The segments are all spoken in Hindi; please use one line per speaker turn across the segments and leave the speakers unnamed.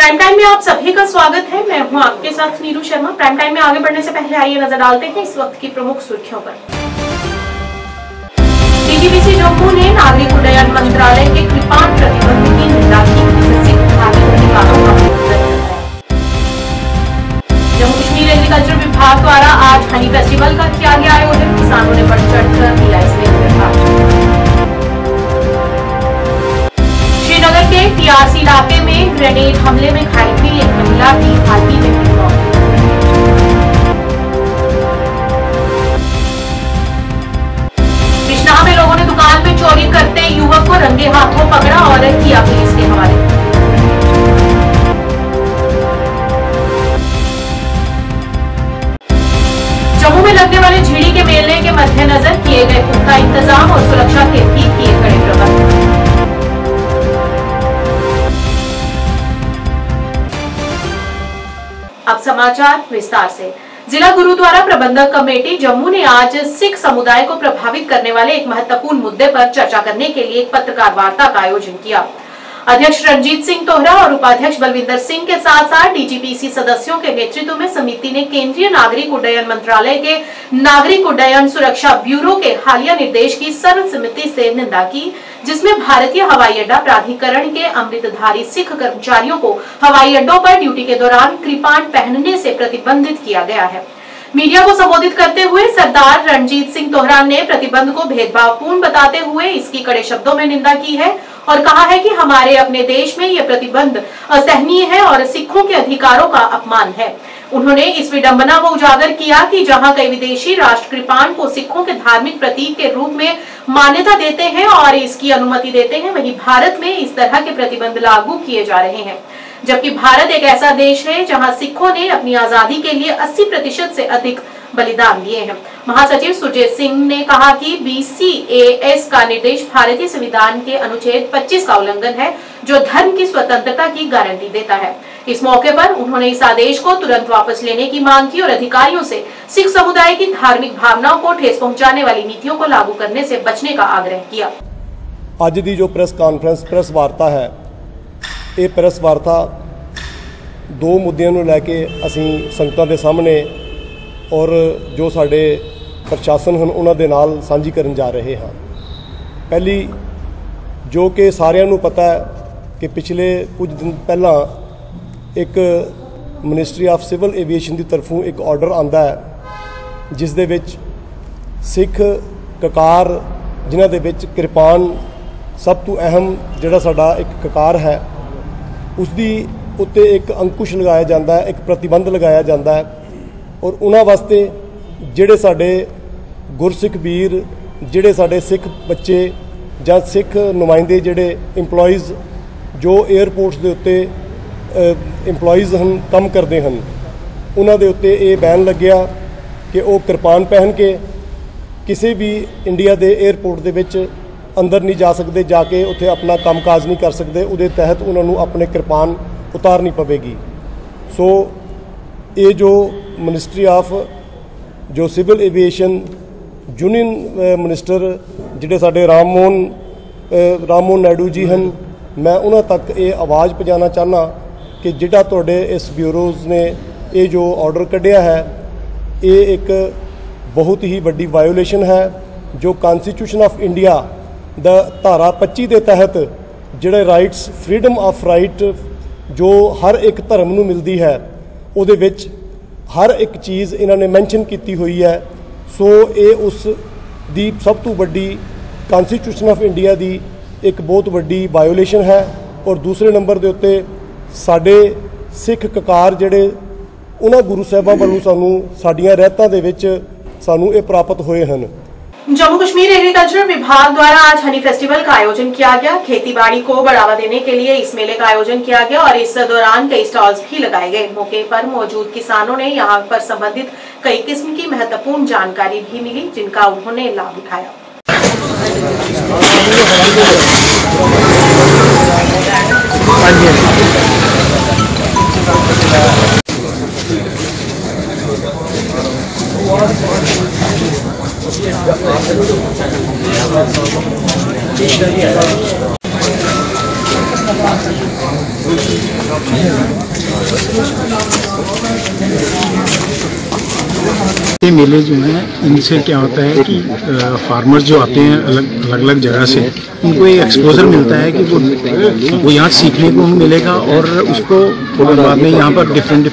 प्राइम टाइम में आप सभी का स्वागत है। मैं हूं आपके साथ नीरू शर्मा। प्राइम टाइम में आगे बढ़ने से पहले आइए नजर डालते हैं इस वक्त की प्रमुख सुर्खियों पर। डीजीपीसी जम्मू ने नागरिक उड्डयन मंत्रालय के कृपाण प्रतिबंध की निंदा की। जम्मू कश्मीर एग्रीकल्चर विभाग द्वारा आज हनी फेस्टिवल का किया गया आयोजन। किसानों ने बढ़ चढ़कर दिया इसमें श्रीनगर के टीआरसी इलाके में ग्रेनेड हमले में घायल हुई एक महिला की हाल ही में मौत। कृष्णा में लोगों ने दुकान में चोरी करते युवक को रंगे हाथों पकड़ा और किया पुलिस के हवाले। जम्मू में लगने वाले झीड़ी के मेले के मद्देनजर किए गए पुख्ता इंतजाम और सुरक्षा के भी किए गए प्रबंध। अब समाचार विस्तार से। जिला गुरुद्वारा प्रबंधक कमेटी जम्मू ने आज सिख समुदाय को प्रभावित करने वाले एक महत्वपूर्ण मुद्दे पर चर्चा करने के लिए एक पत्रकार वार्ता का आयोजन किया। अध्यक्ष रणजीत सिंह तोहरा और उपाध्यक्ष बलविंदर सिंह के साथ साथ डीजीपीसी सदस्यों के नेतृत्व में समिति ने केंद्रीय नागरिक उड्डयन मंत्रालय के नागरिक उड्डयन सुरक्षा ब्यूरो के हालिया निर्देश की सर्वसम्मति से निंदा की, जिसमें भारतीय हवाई अड्डा प्राधिकरण के अमृतधारी सिख कर्मचारियों को हवाई अड्डों पर ड्यूटी के दौरान कृपाण पहनने से प्रतिबंधित किया गया है। मीडिया को संबोधित करते हुए सरदार रणजीत सिंह तोहरा ने प्रतिबंध को भेदभावपूर्ण बताते हुए इसकी कड़े शब्दों में निंदा की है और कहा है कि हमारे अपने देश में यह प्रतिबंध असहनीय है और सिखों के अधिकारों का अपमान है। उन्होंने इस विडंबना को उजागर किया कि जहां कई विदेशी राष्ट्र कृपाण को सिखों के धार्मिक प्रतीक के रूप में मान्यता देते हैं और इसकी अनुमति देते हैं, वहीं भारत में इस तरह के प्रतिबंध लागू किए जा रहे हैं, जबकि भारत एक ऐसा देश है जहां सिखों ने अपनी आजादी के लिए 80% से अधिक बलिदान दिए हैं। महासचिव सुरजीत सिंह ने कहा कि बीसीएएस का निर्देश भारतीय संविधान के अनुच्छेद 25 का उल्लंघन है, जो धर्म की स्वतंत्रता की गारंटी देता है। इस मौके पर उन्होंने इस आदेश को तुरंत वापस लेने की मांग की और अधिकारियों से सिख समुदाय की धार्मिक भावनाओं को ठेस पहुंचाने वाली नीतियों को लागू करने से बचने का आग्रह किया।
आज की जो प्रेस कॉन्फ्रेंस प्रेस वार्ता है, ये प्रेस वार्ता दो मुद्दों को लैके असी संगतां दे सामने और जो साडे प्रशासन हैं उन्हां दे नाल सांझी करन जा रहे हैं। पहली जो कि सारिਆਂ ਨੂੰ पता है कि पिछले कुछ दिन पहला एक मिनिस्ट्री ऑफ सिविल एविएशन की तरफों एक ऑर्डर आता है जिस दे विच सिख ककार जिन्हां दे विच कृपाण सब तो अहम जिहड़ा साडा एक ककार है उसकी उत्ते एक अंकुश लगाया जाता है, एक प्रतिबंध लगाया जाता है और उन्हां वास्ते जिहड़े साडे गुरसिख वीर जिहड़े साडे सिख बच्चे जां सिख नुमाइंदे जिहड़े इंपलॉइज़ जो एयरपोर्ट्स के उत्ते इंपलॉइज़ हैं काम करते हैं उन्हां दे उत्ते ये बैन लग्या कि वो कृपाण पहन के किसी भी इंडिया के एयरपोर्ट दे विच अंदर नहीं जा सकते, जाके उत्थे अपना काम काज नहीं कर सकते। उहदे तहत उन्होंने अपने कृपाण उतारनी पवेगी। सो ये जो मिनिस्ट्री ऑफ जो सिविल एविएशन यूनियन मिनिस्टर जिहड़े साडे राम मोहन नायडू जी हैं, मैं उन्हां तक ये आवाज़ पहुँचाना चाहना कि जिहड़ा तुहाडे इस ब्यूरोज़ ने ये जो ऑर्डर कढ़िया है ये एक बहुत ही वड्डी वायोलेशन है जो कॉन्स्टिट्यूशन ऑफ इंडिया दा धारा 25 के तहत जिहड़े राइट्स फ्रीडम ऑफ राइट जो हर एक धर्म नूं मिलती है उहदे विच हर एक चीज़ इन्होंने मैंशन की हुई है। सो ये उस दी सब तो वड्डी कॉन्स्टिट्यूशन ऑफ इंडिया की एक बहुत वड्डी वायोलेशन है। और दूसरे नंबर के उत्ते साडे सिख ककार जिहड़े उन्हां गुरु साहिबां वालों सानू साडियां रहतां दे विच सानू ये प्राप्त होए हैं।
जम्मू कश्मीर एग्रीकल्चर विभाग द्वारा आज हनी फेस्टिवल का आयोजन किया गया। खेतीबाड़ी को बढ़ावा देने के लिए इस मेले का आयोजन किया गया और इस दौरान कई स्टॉल्स भी लगाए गए। मौके पर मौजूद किसानों ने यहां पर संबंधित कई किस्म की महत्वपूर्ण जानकारी भी मिली जिनका उन्होंने लाभ उठाया।
Thank you. ये मेले जो हैं इनसे क्या होता है कि फार्मर्स जो आते हैं अलग अलग जगह से, उनको एक एक्सपोजर मिलता है कि वो यहाँ सीखने को मिलेगा और उसको बाद में यहाँ पर डिफरेंट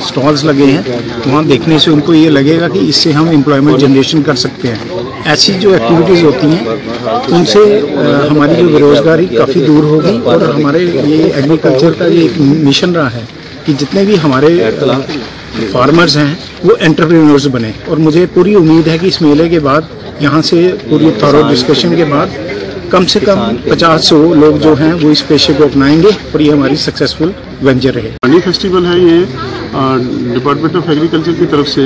स्टॉल्स लगे हैं, वहाँ देखने से उनको ये लगेगा कि इससे हम एम्प्लॉयमेंट जनरेशन कर सकते हैं। ऐसी जो एक्टिविटीज़ होती हैं उनसे हमारी जो बेरोजगारी काफ़ी दूर होगी और हमारे ये एग्रीकल्चर का ये एक मिशन रहा है कि जितने भी हमारे फार्मर्स हैं वो एंटरप्रेन्योर्स बने। और मुझे पूरी उम्मीद है कि इस मेले के बाद यहाँ से पूरी थॉरो डिस्कशन के बाद कम से कम 50-100 लोग जो हैं वो इस पेशे को अपनाएंगे और ये हमारी सक्सेसफुल वेंचर रहे।
मनी फेस्टिवल है ये डिपार्टमेंट ऑफ एग्रीकल्चर की तरफ से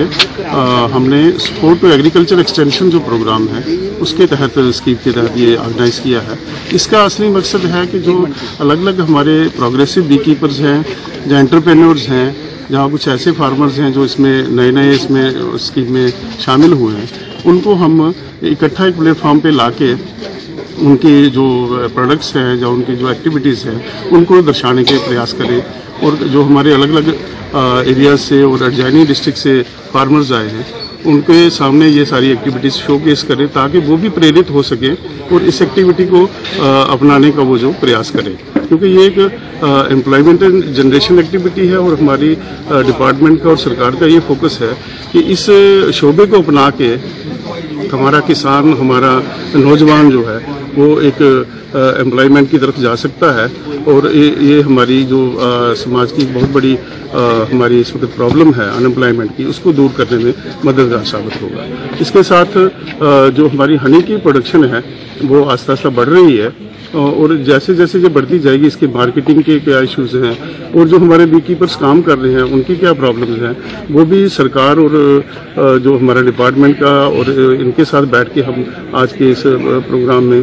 हमने सपोर्ट टू एग्रीकल्चर एक्सटेंशन जो प्रोग्राम है उसके तहत स्कीम के तहत ये ऑर्गेनाइज किया है। इसका असली मकसद है कि जो अलग अलग हमारे प्रोग्रेसिव बी कीपर्स हैं, जो एंटरप्रेन्योर्स हैं, जहाँ कुछ ऐसे फार्मर्स हैं जो इसमें नए इसमें स्कीम में शामिल हुए हैं, उनको हम इकट्ठा एक प्लेटफॉर्म पे लाके उनके जो प्रोडक्ट्स हैं या उनकी जो एक्टिविटीज़ हैं उनको दर्शाने के प्रयास करें। और जो हमारे अलग अलग एरियाज से और अडजानी डिस्ट्रिक्ट से फार्मर्स आए हैं उनके सामने ये सारी एक्टिविटीज़ शोकेस करें ताकि वो भी प्रेरित हो सके और इस एक्टिविटी को अपनाने का वो जो प्रयास करें, क्योंकि ये एक एम्प्लॉयमेंट जनरेशन एक्टिविटी है और हमारी डिपार्टमेंट का और सरकार का ये फोकस है कि इस शोबे को अपना के हमारा किसान, हमारा नौजवान जो है वो एक एम्प्लॉयमेंट की तरफ जा सकता है। और ये हमारी जो समाज की बहुत बड़ी हमारी इस वक्त प्रॉब्लम है अनएम्प्लॉयमेंट की, उसको दूर करने में मददगार साबित होगा। इसके साथ जो हमारी हनी की प्रोडक्शन है वो आस्ता आस्ता बढ़ रही है और जैसे जैसे ये बढ़ती जाएगी इसकी मार्केटिंग के क्या इश्यूज़ हैं और जो हमारे बी कीपर्स काम कर रहे हैं उनकी क्या प्रॉब्लम्स हैं वो भी सरकार और जो हमारा डिपार्टमेंट का और इनके साथ बैठ के हम आज के इस प्रोग्राम में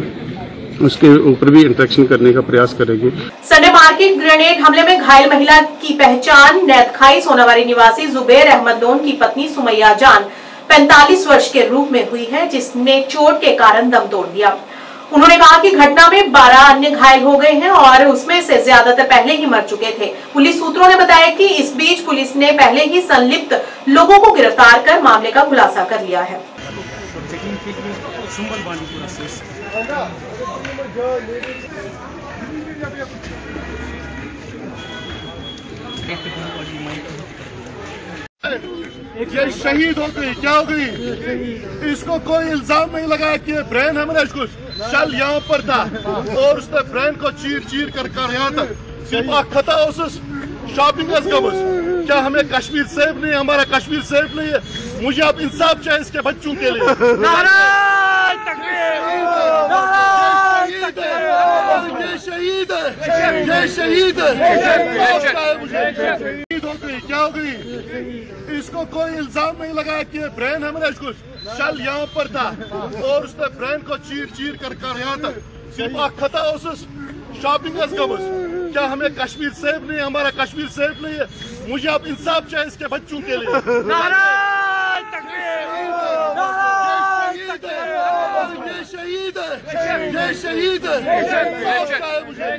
उसके ऊपर भी इंटरेक्शन करने का प्रयास करेंगे।
संडे मार्केट ग्रेनेड हमले में घायल महिला की पहचान नैतखाई सोनावारी निवासी जुबैर अहमद लोन की पत्नी सुमैया जान 45 वर्ष के रूप में हुई है, जिसने चोट के कारण दम तोड़ दिया। उन्होंने कहा कि घटना में 12 अन्य घायल हो गए हैं और उसमें से ज्यादातर पहले ही मर चुके थे। पुलिस सूत्रों ने बताया कि इस बीच पुलिस ने पहले ही संलिप्त लोगों को गिरफ्तार कर मामले का खुलासा कर लिया है।
ये शहीद हो गई, क्या हो गई? इसको कोई इल्जाम नहीं लगाया कि ये ब्रेन है मेरा, इसको शल यहाँ पर था और उसने ब्रेन को चीर कर यहाँ तक सिर्फ खता उस शॉपिंग क्या हमें कश्मीर सेफ नहीं, हमारा कश्मीर सेफ नहीं है। मुझे अब इंसाफ चाहिए इसके बच्चों के लिए। ये शहीद है, ये शहीद है, मुझे शहीद हो गई, क्या हो गई? इसको कोई इल्जाम नहीं लगाया कि ये ब्रेन है मेरा, इसको शल यहाँ पर था और उसने ब्रेन को चीर कर यहाँ तक सिर्फ खता उस शॉपिंग क्या हमें कश्मीर सेफ नहीं, हमारा कश्मीर सेफ नहीं है। मुझे अब इंसाफ चाहिए इसके बच्चों के लिए। ये शहीद है, ये शहीद है, मुझे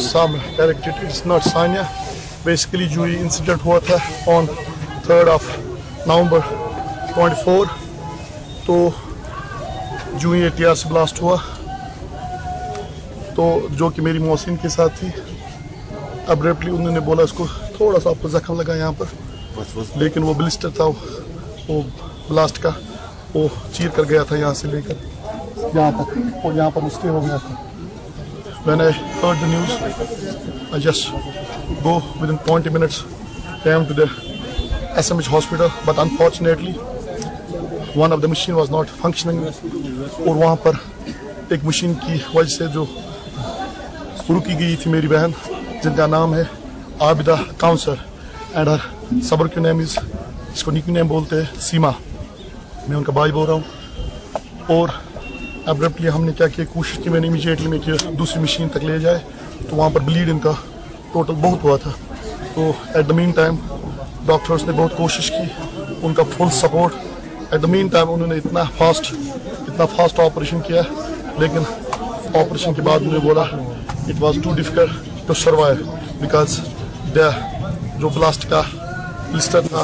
Some directed, it's not Sanya. Basically जो ये इंसिडेंट हुआ था on 3rd of November 24, तो जो ये टीआरसी ब्लास्ट हुआ तो जो कि मेरी मौसिन के साथ थी, अब्रेप्टली उन्होंने बोला उसको थोड़ा सा आपको जख्म लगा यहाँ पर, लेकिन वो ब्लिस्टर था वो ब्लास्ट का, वो चीर कर गया था यहाँ से लेकर यहाँ तक और यहाँ पर स्टे हो गया था। When I heard the news, I just go within 20 minutes, came to the SMH hospital, but unfortunately, one of the machine was not functioning. और वहाँ पर एक मशीन की वजह से जो रुकी गई थी मेरी बहन, जिनका नाम है आबिदा काउंसर एंड हर सबर की नेम इज, इसको निकी नेम बोलते हैं, सीमा। मैं उनका भाई बोल रहा हूँ। और एब्रप्टली हमने क्या किया, कोशिश की मैंने इमीडिएटली में कि दूसरी मशीन तक ले जाए, तो वहाँ पर ब्लीड इनका टोटल बहुत हुआ था। तो at the mean time doctors ने बहुत कोशिश की, उनका full support. At the mean time उन्होंने इतना फास्ट ऑपरेशन किया, लेकिन ऑपरेशन के बाद उन्होंने बोला it was too difficult to survive because the जो ब्लास्ट का ब्लिस्टर था,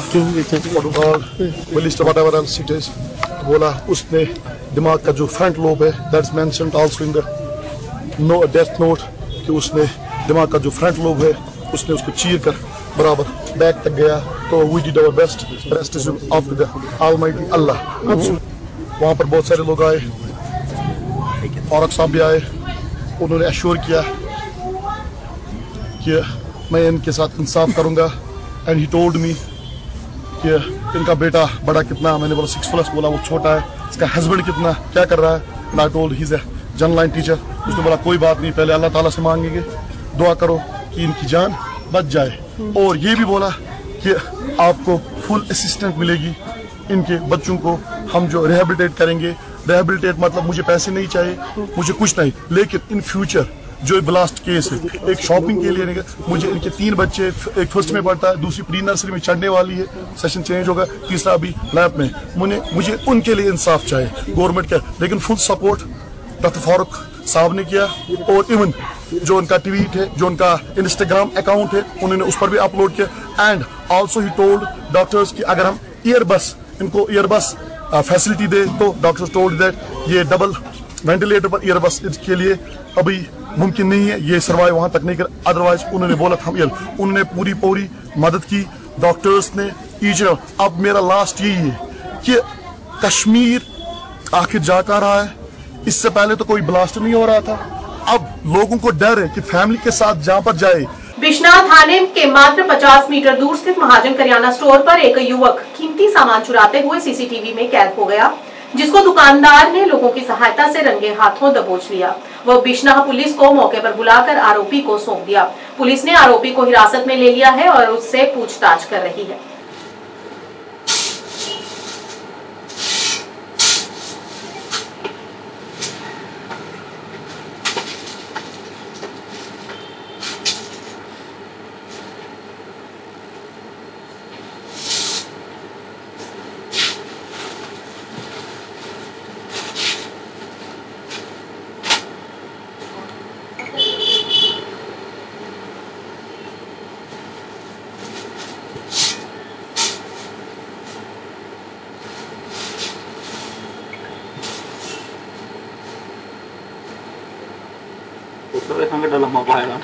बोला उसने दिमाग का जो फ्रंट लोब है, that's mentioned also in the death note, कि उसने दिमाग का जो फ्रंट लोब है उसने उसको चीर कर बराबर बैक तक गया। तो we did our best, rest is of the almighty Allah. वहाँ पर बहुत सारे लोग आए, फारूक साहब भी आए, उन्होंने एश्योर किया कि मैं इनके साथ इंसाफ करूँगा। एंड ही टोल्ड मी कि इनका बेटा बड़ा कितना, मैंने बोला 6+, बोला वो छोटा है, इसका हस्बैंड कितना, क्या कर रहा है, and I told he is a general line teacher. उसने बोला कोई बात नहीं, पहले अल्लाह ताला से मांगेंगे, दुआ करो कि इनकी जान बच जाए। और ये भी बोला कि आपको फुल असिस्टेंट मिलेगी, इनके बच्चों को हम जो रिहेबिलिटेट करेंगे, रिहेबिलिटेट मतलब मुझे पैसे नहीं चाहिए, मुझे कुछ नहीं, लेकिन इन फ्यूचर जो ब्लास्ट केस है, एक शॉपिंग के लिए मुझे, इनके 3 बच्चे, एक फर्स्ट में पढ़ता है, दूसरी प्री नर्सरी में चढ़ने वाली है, सेशन चेंज होगा, तीसरा अभी लैब में, मुझे उनके लिए इंसाफ चाहिए गवर्नमेंट का। लेकिन फुल सपोर्ट डॉक्टर फारूक साहब ने किया। और इवन जो उनका ट्वीट है, जो उनका इंस्टाग्राम अकाउंट है, उन्होंने उस पर भी अपलोड किया। And also he told doctors कि अगर हम इनको ईयरबस फैसिलिटी दे, तो डॉक्टर्स टोल्ड दैट ये डबल वेंटिलेटर पर ईयरबस के लिए अभी मुमकिन नहीं है, ये सर्वाइव वहां तक नहीं कर, अदरवाइज उन्होंने बोला था उन्होंने पूरी मदद की डॉक्टर्स ने। अब मेरा लास्ट यही है कि कश्मीर आखिर जा कर रहा है, इससे पहले तो कोई ब्लास्ट नहीं हो रहा था, अब लोगों को डर है कि फैमिली के साथ जहाँ पर जाए।
बिश्नाह थाने के मात्र 50 मीटर दूर स्थित महाजन करियाना स्टोर पर एक युवक कीमती सामान चुराते हुए सीसीटीवी में कैद हो गया, जिसको दुकानदार ने लोगों की सहायता से रंगे हाथों दबोच लिया। वह बिश्नाह पुलिस को मौके पर बुलाकर आरोपी को सौंप दिया। पुलिस ने आरोपी को हिरासत में ले लिया है और उससे पूछताछ कर रही है।
Sampai dalam apa ya?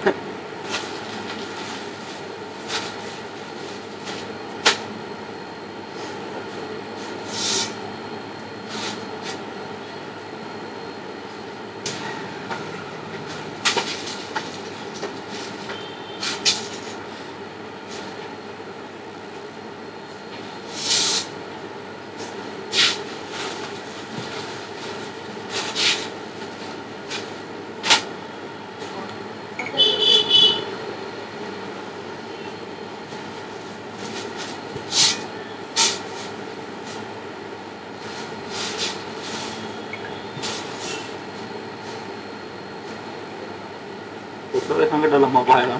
Sampai dalam apa ya?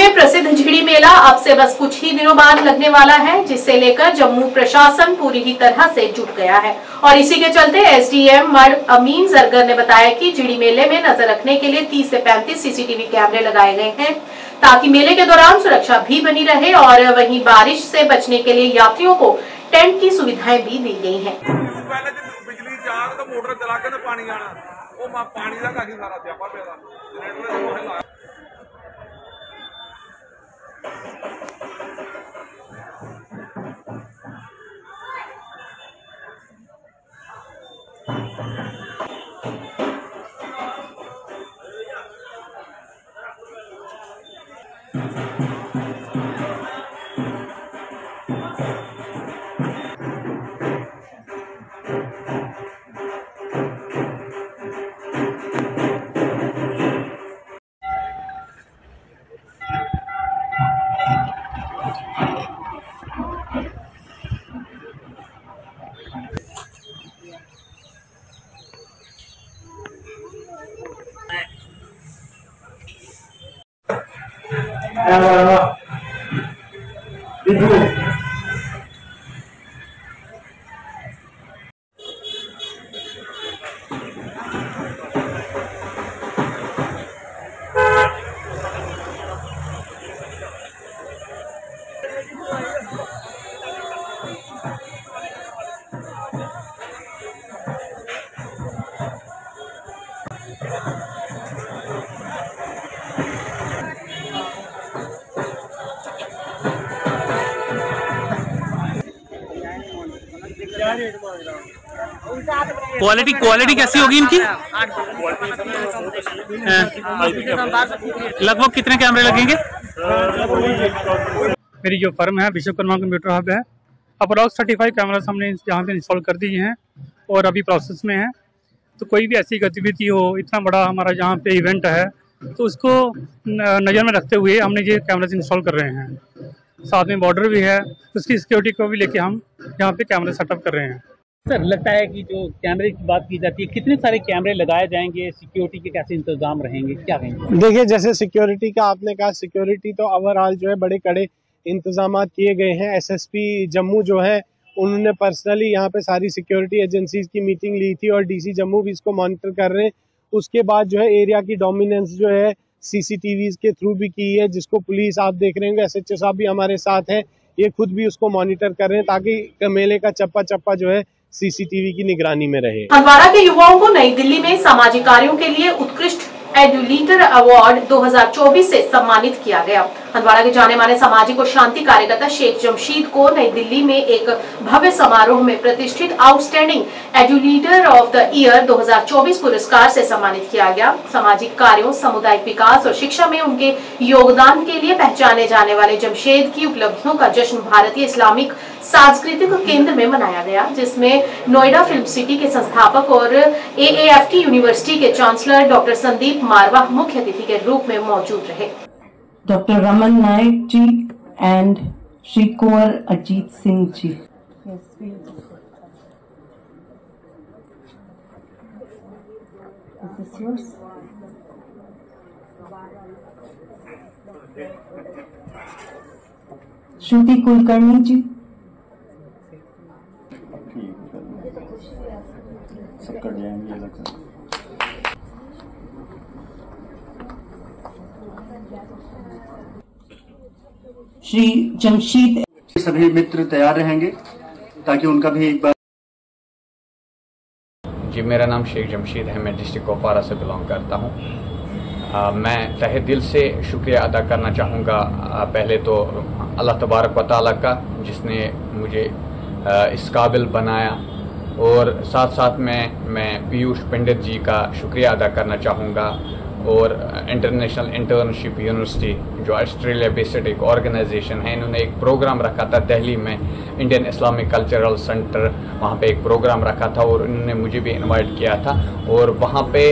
में प्रसिद्ध झिड़ी मेला अब से बस कुछ ही दिनों बाद लगने वाला है, जिससे लेकर जम्मू प्रशासन पूरी ही तरह से जुट गया है। और इसी के चलते एसडीएम मड अमीन जरगर ने बताया कि झिड़ी मेले में नजर रखने के लिए 30 से 35 सीसीटीवी कैमरे लगाए गए हैं, ताकि मेले के दौरान सुरक्षा भी बनी रहे। और वहीं बारिश से बचने के लिए यात्रियों को टेंट की सुविधाएं भी दी गई हैं।
बिजली जाग तो मोटर चला के पानी आना, वो पानी का काफी सारा स्यापा पेदा।
क्वालिटी कैसी होगी इनकी? लगभग कितने कैमरे लगेंगे?
मेरी जो फर्म है विश्वकर्मा कंप्यूटर हब है, अप्रॉक्स 35 कैमरास हमने यहाँ पे इंस्टॉल कर दिए हैं और अभी प्रोसेस में है। तो कोई भी ऐसी गतिविधि हो, इतना बड़ा हमारा यहाँ पे इवेंट है, तो उसको नज़र में रखते हुए हमने ये कैमरास इंस्टॉल कर रहे हैं। साथ में बॉर्डर भी है, उसकी सिक्योरिटी को भी लेके हम यहाँ पे कैमरे सेटअप कर रहे हैं।
सर, लगता है कि जो कैमरे की बात की जाती है, कितने सारे कैमरे लगाए जाएंगे, सिक्योरिटी के कैसे इंतजाम रहेंगे, क्या रहेंगे?
देखिए, जैसे सिक्योरिटी का आपने कहा, सिक्योरिटी तो ओवरऑल जो है बड़े कड़े इंतजाम किए गए हैं। एसएसपी जम्मू जो है उन्होंने पर्सनली यहाँ पे सारी सिक्योरिटी एजेंसीज की मीटिंग ली थी और डीसी जम्मू भी इसको मॉनिटर कर रहे हैं। उसके बाद जो है एरिया की डोमिनेंस जो है सीसीटीवीज के थ्रू भी की है, जिसको पुलिस आप देख रहे होंगे, एसएचओ साहब भी हमारे साथ हैं, ये खुद भी उसको मॉनिटर कर रहे हैं ताकि मेले का चप्पा चप्पा जो है सीसीटीवी की निगरानी में रहे।
हंदवाड़ा के युवाओं को नई दिल्ली में सामाजिक कार्यों के लिए उत्कृष्ट एडुलीटर अवार्ड 2024 से सम्मानित किया गया। हंदवाड़ा के जाने माने सामाजिक और शांति कार्यकर्ता शेख जमशीद को नई दिल्ली में एक भव्य समारोह में प्रतिष्ठित आउटस्टैंडिंग एडुलीटर ऑफ द ईयर 2024 पुरस्कार से सम्मानित किया गया। सामाजिक कार्यों, सामुदायिक विकास और शिक्षा में उनके योगदान के लिए पहचाने जाने वाले जमशेद की उपलब्धियों का जश्न भारतीय इस्लामिक सांस्कृतिक केंद्र में मनाया गया, जिसमें नोएडा फिल्म सिटी के संस्थापक और AAFT यूनिवर्सिटी के चांसलर डॉक्टर संदीप मारवा मुख्य अतिथि के रूप में मौजूद रहे।
Doctor Raman Nayak ji and Shri Kunwar Ajit Singh ji. श्रुति कुलकर्णी जी। श्री जमशीद।
सभी मित्र तैयार रहेंगे ताकि उनका भी एक बार।
जी, मेरा नाम शेख जमशीद है, मैं डिस्ट्रिक्ट कुपवारा से बिलोंग करता हूँ। मैं तहे दिल से शुक्रिया अदा करना चाहूँगा पहले तो अल्लाह तबारक व तआला का, जिसने मुझे इस काबिल बनाया, और साथ साथ में मैं पीयूष पंडित जी का शुक्रिया अदा करना चाहूँगा, और इंटरनेशनल इंटर्नशिप यूनिवर्सिटी जो ऑस्ट्रेलिया बेस्ड एक ऑर्गेनाइजेशन है, इन्होंने एक प्रोग्राम रखा था दिल्ली में, इंडियन इस्लामिक कल्चरल सेंटर, वहाँ पे एक प्रोग्राम रखा था और इन्होंने मुझे भी इनवाइट किया था। और वहाँ पे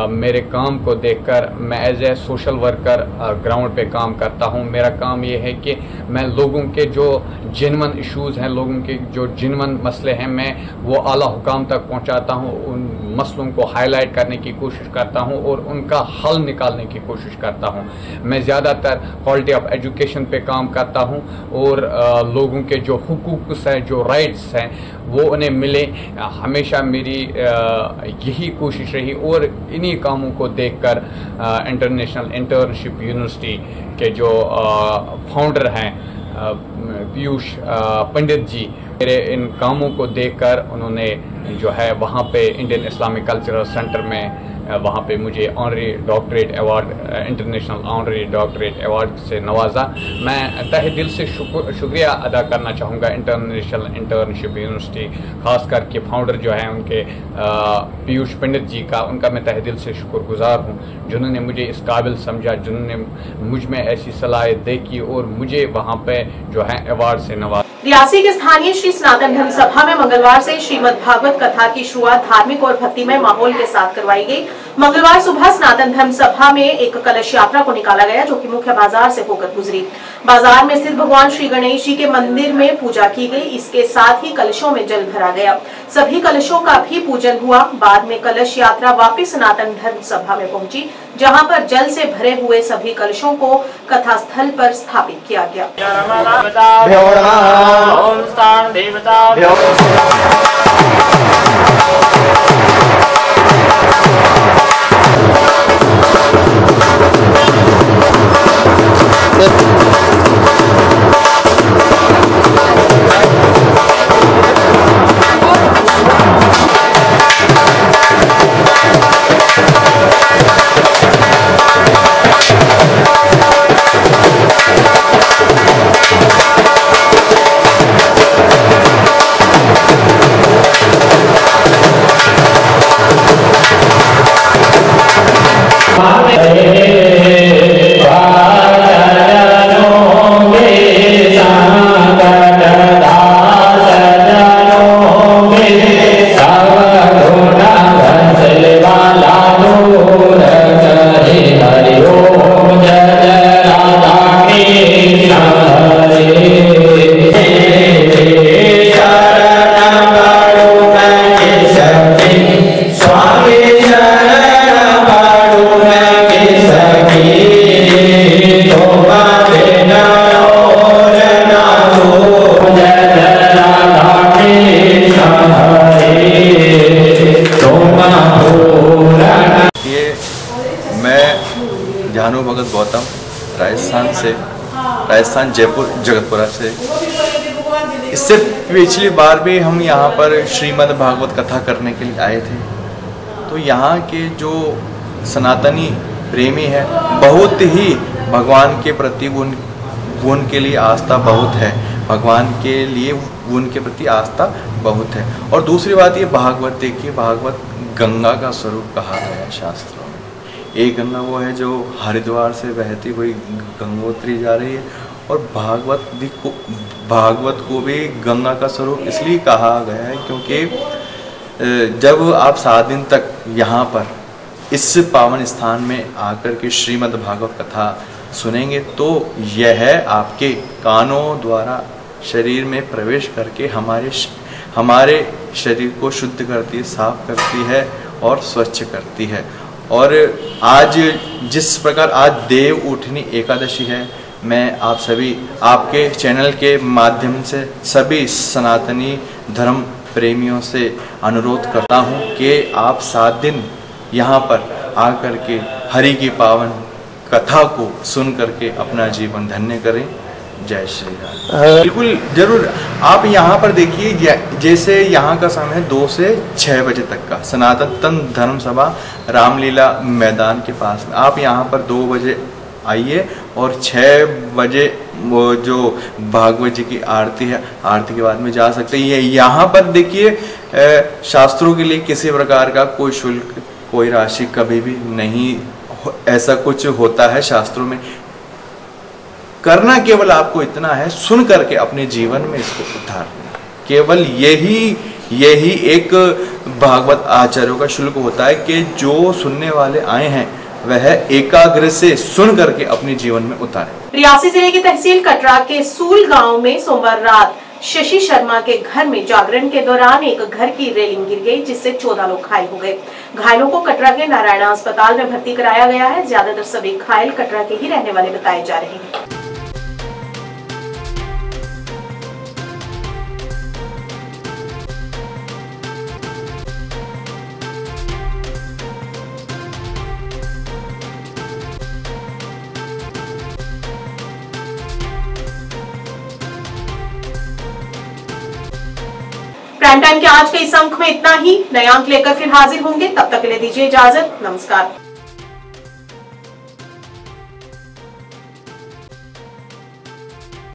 मेरे काम को देखकर मैं as a social worker ground पे काम करता हूँ। मेरा काम ये है कि मैं लोगों के जो जिनवन इश्यूज़ हैं, लोगों के जो जिनवन मसले हैं, मैं वो आला हुकाम तक पहुँचाता हूँ, मसलों को हाईलाइट करने की कोशिश करता हूं और उनका हल निकालने की कोशिश करता हूं। मैं ज़्यादातर क्वालिटी ऑफ एजुकेशन पे काम करता हूं और लोगों के जो हुकूक हैं, जो राइट्स हैं, वो उन्हें मिले। हमेशा मेरी यही कोशिश रही और इन्हीं कामों को देखकर इंटरनेशनल इंटर्नशिप यूनिवर्सिटी के जो फाउंडर हैं पीयूष पंडित जी, मेरे इन कामों को देखकर उन्होंने जो है वहाँ पे इंडियन इस्लामिक कल्चरल सेंटर में वहाँ पे मुझे honorary doctorate award, international honorary doctorate award से नवाजा। मैं तहे दिल से शुक्रिया अदा करना चाहूँगा इंटरनेशनल इंटर्नशिप यूनिवर्सिटी, खास करके फाउंडर जो हैं उनके पीयूष पंडित जी का, उनका मैं तहे दिल से शुक्रगुजार हूँ, जिन्होंने मुझे इस काबिल समझा, जिन्होंने मुझ में ऐसी सलाहियत देखी और मुझे वहाँ पे जो है अवार्ड से नवाजा।
रियासी के स्थानीय श्री सनातन धर्म सभा में मंगलवार से श्रीमद् भागवत कथा की शुरुआत धार्मिक और भक्तिमय माहौल के साथ करवाई गई। मंगलवार सुबह सनातन धर्म सभा में एक कलश यात्रा को निकाला गया, जो कि मुख्य बाजार से होकर गुजरी। बाजार में स्थित भगवान श्री गणेश जी के मंदिर में पूजा की गई। इसके साथ ही कलशों में जल भरा गया। सभी कलशों का भी पूजन हुआ। बाद में कलश यात्रा वापिस सनातन धर्म सभा में पहुंची, जहां पर जल से भरे हुए सभी कलशों को कथा स्थल पर स्थापित किया गया।
गौतम राजस्थान जयपुर जगतपुरा से। इससे पिछली बार भी हम यहाँ पर श्रीमद् भागवत कथा करने के लिए आए थे। तो यहाँ के जो सनातनी प्रेमी है, बहुत ही भगवान के प्रति उनके लिए आस्था बहुत है, भगवान के लिए उनके प्रति आस्था बहुत है। और दूसरी बात ये भागवत, देखिए भागवत गंगा का स्वरूप कहा गया है शास्त्रों में। एक गंगा वो है जो हरिद्वार से बहती हुई गंगोत्री जा रही है, और भागवत को भी गंगा का स्वरूप इसलिए कहा गया है क्योंकि जब आप 7 दिन तक यहाँ पर इस पावन स्थान में आकर के श्रीमद् भागवत कथा सुनेंगे तो यह आपके कानों द्वारा शरीर में प्रवेश करके हमारे शरीर को शुद्ध करती है, साफ करती है और स्वच्छ करती है। और आज जिस प्रकार आज देव उठनी एकादशी है, मैं आप सभी आपके चैनल के माध्यम से सभी सनातनी धर्म प्रेमियों से अनुरोध करता हूं कि आप 7 दिन यहाँ पर आकर के हरि की पावन कथा को सुन करके अपना जीवन धन्य करें। जय श्री राम। बिल्कुल जरूर आप यहाँ पर देखिए, जैसे यहाँ का समय है 2 से 6 बजे तक का, सनातन धर्म सभा रामलीला मैदान के पास में। आप यहाँ पर 2 बजे आइए और 6 बजे वो जो भागवत जी की आरती है, आरती के बाद में जा सकते हैं। यहाँ पर देखिए शास्त्रों के लिए किसी प्रकार का कोई शुल्क, कोई राशि कभी भी नहीं ऐसा कुछ होता है शास्त्रों में। करना केवल आपको इतना है, सुन करके अपने जीवन में इसको उतारना। केवल यही एक भागवत आचार्यों का शुल्क होता है कि जो सुनने वाले आए हैं वह एकाग्र से सुन करके अपने जीवन में उतारे।
रियासी जिले की तहसील कटरा के सूल गांव में सोमवार रात शशि शर्मा के घर में जागरण के दौरान एक घर की रेलिंग गिर गई, जिससे 14 लोग घायल हो गए। घायलों को कटरा के नारायणा अस्पताल में भर्ती कराया गया है। ज्यादातर सभी घायल कटरा के ही रहने वाले बताए जा रहे हैं। प्राइम टाइम के आज के इस अंक में इतना ही। नए अंक लेकर फिर हाजिर होंगे, तब तक के लिए दीजिए इजाजत। नमस्कार।